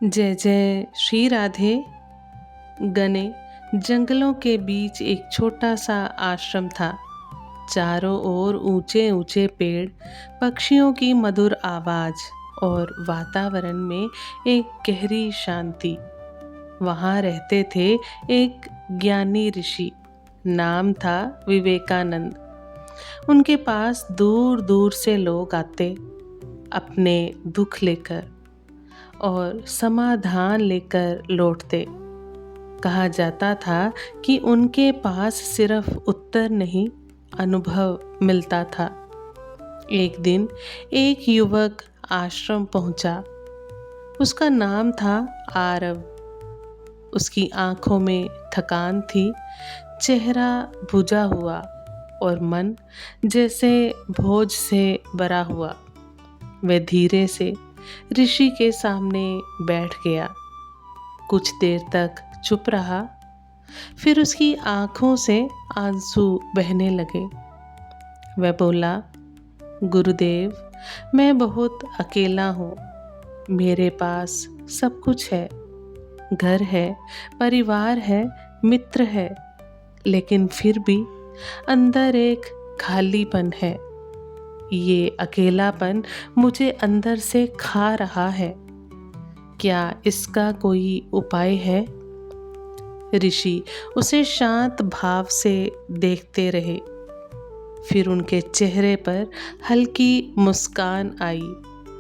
जय जय श्री राधे। घने जंगलों के बीच एक छोटा सा आश्रम था। चारों ओर ऊंचे ऊंचे पेड़, पक्षियों की मधुर आवाज और वातावरण में एक गहरी शांति। वहाँ रहते थे एक ज्ञानी ऋषि, नाम था विवेकानंद। उनके पास दूर दूर से लोग आते, अपने दुख लेकर और समाधान लेकर लौटते। कहा जाता था कि उनके पास सिर्फ उत्तर नहीं, अनुभव मिलता था। एक दिन एक युवक आश्रम पहुंचा। उसका नाम था आरव। उसकी आंखों में थकान थी, चेहरा बुझा हुआ और मन जैसे बोझ से भरा हुआ। वह धीरे से ऋषि के सामने बैठ गया। कुछ देर तक चुप रहा, फिर उसकी आंखों से आंसू बहने लगे। वह बोला, गुरुदेव, मैं बहुत अकेला हूँ। मेरे पास सब कुछ है, घर है, परिवार है, मित्र है, लेकिन फिर भी अंदर एक खालीपन है। ये अकेलापन मुझे अंदर से खा रहा है। क्या इसका कोई उपाय है? ऋषि उसे शांत भाव से देखते रहे। फिर उनके चेहरे पर हल्की मुस्कान आई।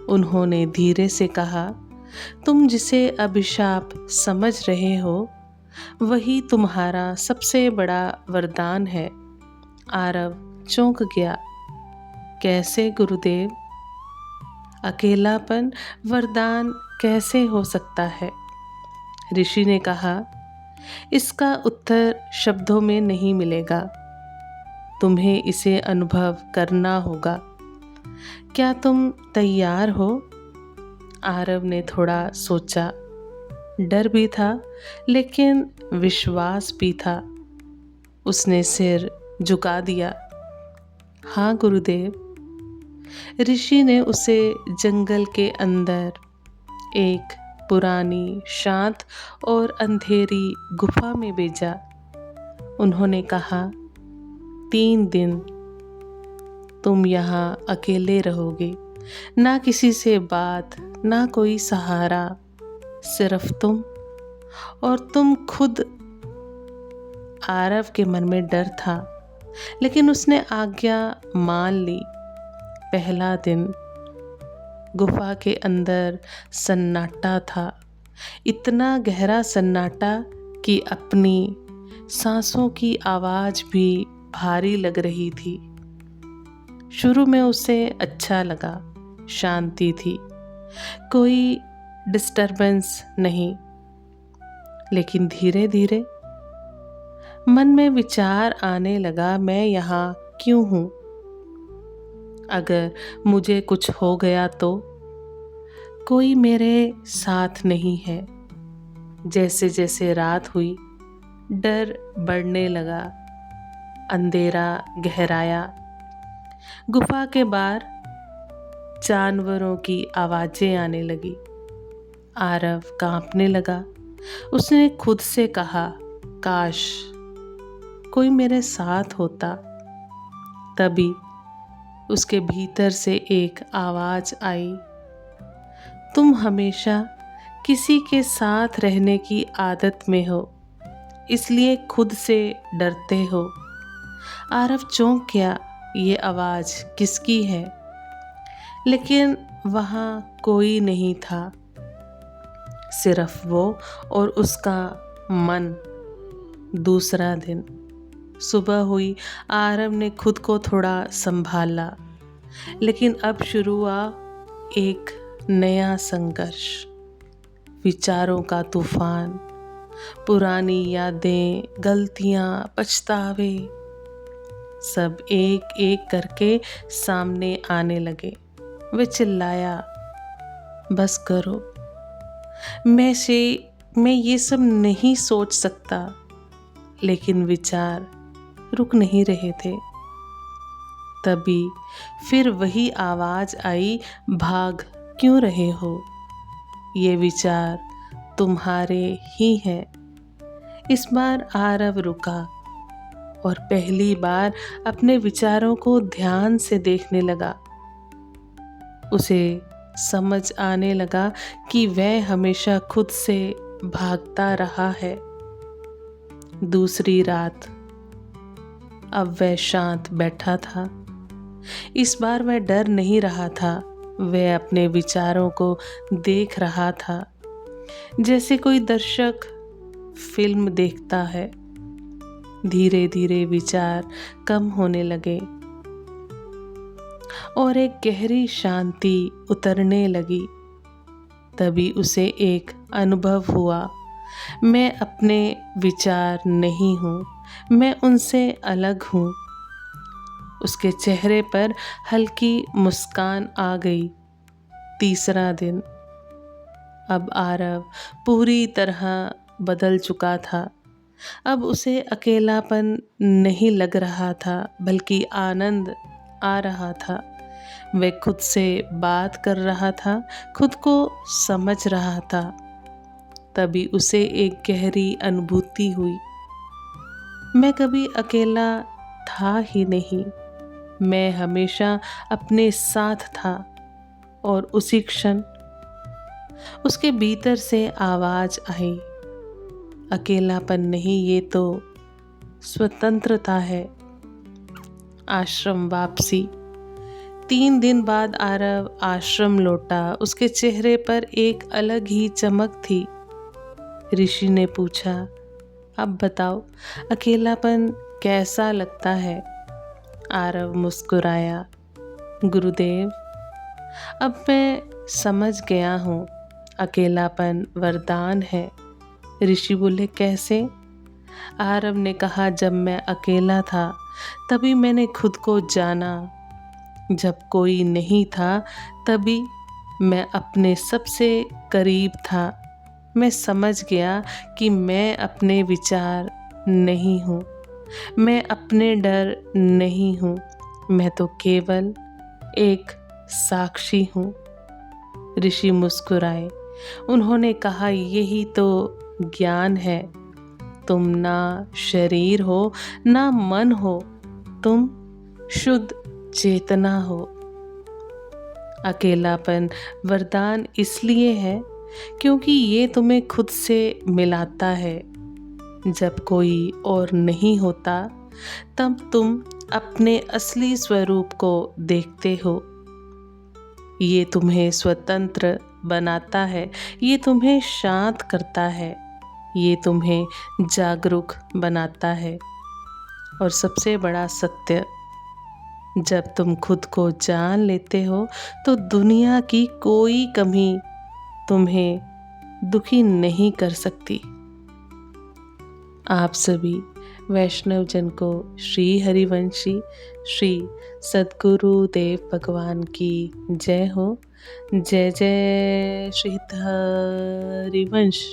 उन्होंने धीरे से कहा, तुम जिसे अभिशाप समझ रहे हो, वही तुम्हारा सबसे बड़ा वरदान है। आरव चौंक गया। कैसे गुरुदेव? अकेलापन वरदान कैसे हो सकता है? ऋषि ने कहा, इसका उत्तर शब्दों में नहीं मिलेगा। तुम्हें इसे अनुभव करना होगा। क्या तुम तैयार हो? आरव ने थोड़ा सोचा। डर भी था, लेकिन विश्वास भी था। उसने सिर झुका दिया। हाँ गुरुदेव। ऋषि ने उसे जंगल के अंदर एक पुरानी, शांत और अंधेरी गुफा में भेजा। उन्होंने कहा, 3 दिन तुम यहाँ अकेले रहोगे। ना किसी से बात, ना कोई सहारा, सिर्फ तुम और तुम खुद। आरव के मन में डर था, लेकिन उसने आज्ञा मान ली। पहला दिन गुफा के अंदर सन्नाटा था। इतना गहरा सन्नाटा कि अपनी सांसों की आवाज भी भारी लग रही थी। शुरू में उसे अच्छा लगा, शांति थी, कोई डिस्टरबेंस नहीं। लेकिन धीरे धीरे मन में विचार आने लगा, मैं यहाँ क्यों हूँ? अगर मुझे कुछ हो गया तो? कोई मेरे साथ नहीं है। जैसे जैसे रात हुई, डर बढ़ने लगा, अंधेरा गहराया। गुफा के बाहर जानवरों की आवाजें आने लगी। आरव कांपने लगा। उसने खुद से कहा, काश कोई मेरे साथ होता। तभी उसके भीतर से एक आवाज आई, तुम हमेशा किसी के साथ रहने की आदत में हो, इसलिए खुद से डरते हो। आरव चौंक गया, ये आवाज किसकी है? लेकिन वहाँ कोई नहीं था, सिर्फ वो और उसका मन। दूसरा दिन सुबह हुई। आरव ने खुद को थोड़ा संभाला, लेकिन अब शुरू हुआ एक नया संघर्ष। विचारों का तूफान, पुरानी यादें, गलतियां, पछतावे, सब एक एक करके सामने आने लगे। वे चिल्लाया, बस करो, मैं ये सब नहीं सोच सकता। लेकिन विचार रुक नहीं रहे थे। तभी फिर वही आवाज आई, भाग क्यों रहे हो? ये विचार तुम्हारे ही हैं। इस बार आरव रुका और पहली बार अपने विचारों को ध्यान से देखने लगा। उसे समझ आने लगा कि वह हमेशा खुद से भागता रहा है। दूसरी रात, अब वह शांत बैठा था। इस बार वह डर नहीं रहा था, वह अपने विचारों को देख रहा था जैसे कोई दर्शक फिल्म देखता है। धीरे धीरे विचार कम होने लगे और एक गहरी शांति उतरने लगी। तभी उसे एक अनुभव हुआ, मैं अपने विचार नहीं हूँ, मैं उनसे अलग हूँ। उसके चेहरे पर हल्की मुस्कान आ गई। तीसरा दिन, अब आरव पूरी तरह बदल चुका था। अब उसे अकेलापन नहीं लग रहा था, बल्कि आनंद आ रहा था। वह खुद से बात कर रहा था, खुद को समझ रहा था। तभी उसे एक गहरी अनुभूति हुई, मैं कभी अकेला था ही नहीं, मैं हमेशा अपने साथ था। और उसी क्षण उसके भीतर से आवाज आई, अकेलापन नहीं, ये तो स्वतंत्रता है। आश्रम वापसी। 3 दिन बाद आरव आश्रम लौटा। उसके चेहरे पर एक अलग ही चमक थी। ऋषि ने पूछा, अब बताओ, अकेलापन कैसा लगता है? आरव मुस्कुराया, गुरुदेव, अब मैं समझ गया हूँ, अकेलापन वरदान है। ऋषि बोले, कैसे? आरव ने कहा, जब मैं अकेला था तभी मैंने खुद को जाना। जब कोई नहीं था तभी मैं अपने सबसे करीब था। मैं समझ गया कि मैं अपने विचार नहीं हूँ, मैं अपने डर नहीं हूँ, मैं तो केवल एक साक्षी हूँ। ऋषि मुस्कुराए। उन्होंने कहा, यही तो ज्ञान है। तुम ना शरीर हो, ना मन हो, तुम शुद्ध चेतना हो। अकेलापन वरदान इसलिए है क्योंकि ये तुम्हें खुद से मिलाता है। जब कोई और नहीं होता तब तुम अपने असली स्वरूप को देखते हो। ये तुम्हें स्वतंत्र बनाता है, ये तुम्हें शांत करता है, ये तुम्हें जागरूक बनाता है। और सबसे बड़ा सत्य, जब तुम खुद को जान लेते हो तो दुनिया की कोई कमी तुम्हें दुखी नहीं कर सकती। आप सभी वैष्णव जन को श्री हरिवंशी श्री सद्गुरु देव भगवान की जय हो। जय जय श्री हरिवंश।